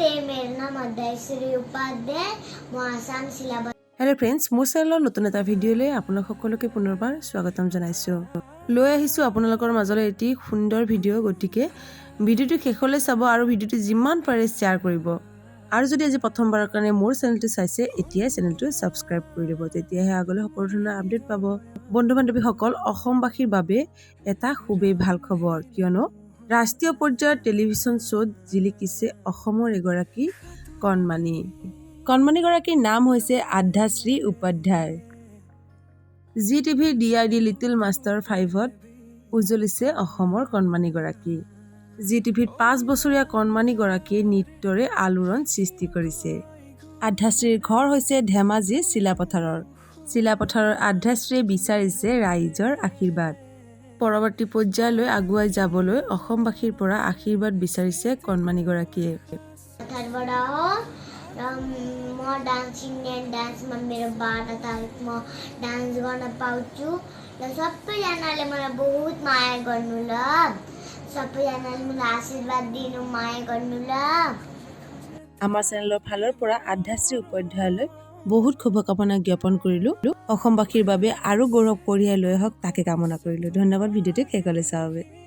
नमस्ते, मेरा नाम अध्यक्षश्री उपाध्याय मैं आसाम सिलेबस हेलो फ्रेंड्स মোৰ চেনেলৰ নতুন এটা ভিডিঅ'লৈ আপোনালোক সকলোকে পুনৰবাৰ স্বাগতম জনাইছো লৈ আহিছো আপোনালোকৰ মাজলৈ এটি সুন্দৰ ভিডিঅ' গতিকে ভিডিঅ'টো শেষলৈ চাব আৰু ভিডিঅ'টো যিমান পাৰে শেয়াৰ কৰিব আৰু যদি আজি প্ৰথমবাৰৰ কাৰণে মোৰ চেনেলটো চাইছে এতিয়া চেনেলটো সাবস্ক্ৰাইব কৰি দিব তেতিয়াহে আগলৈ সকলো ধৰণৰ আপডেট পাব বন্ধু বান্ধৱীসকল অসমবাসীৰ বাবে এটা খুবেই ভাল খবৰ কিয়নো ৰাষ্ট্ৰীয় পৰ্যায়ৰ টেলিভিছন শ্ব'ত জিলিকিছে অসমৰ এগৰাকী কণমানি কণমানিগৰাকীৰ নাম হৈছে আধ্যাশ্ৰী উপাধ্যায় জি টিভিৰ ডিআৰডি লিটিল মাষ্টাৰ 5ত উজ্জ্বলিছে অসমৰ কণমানিগৰাকী জি টিভিত 5 বছৰীয়া কণমানিগৰাকীয়ে নৃত্যৰে আলোড়ন সৃষ্টি কৰিছে আধ্যাশ্ৰীৰ ঘৰ হৈছে ধেমাজি চিলাপথাৰৰ আধ্যাশ্ৰীয়ে বিচাৰিছে ৰাইজৰ আশীৰ্বাদ পৰৱৰ্তী পৰ্যায়লৈ আগুৱাই যাবলৈ অসমবাসীৰ পৰা আশীৰ্বাদ বিচাৰিছে কণমানিগৰাকীয়ে बड़ा हो म डान्स इन्डियन डान्समा मेरो 12 तारिकमा डान्स गर्न पाउँछु र सबैजनाले मलाई बहुत माया गर्नु ल सबैजनाले मलाई आशीर्वाद दिनु माया गर्नु ल আমাৰ চেনেলৰ ফালৰ পৰা আধ্যাশ্ৰী উপাধ্যায়লৈ বহুত শুভকামনা জ্ঞাপন কৰিলো অসমবাসীৰ বাবে আৰু গৌৰৱ কঢ়িয়াই লৈ হওক তাকে কামনা কৰিলো ধন্যবাদ ভিডিঅ'টো শেষলৈ চাওক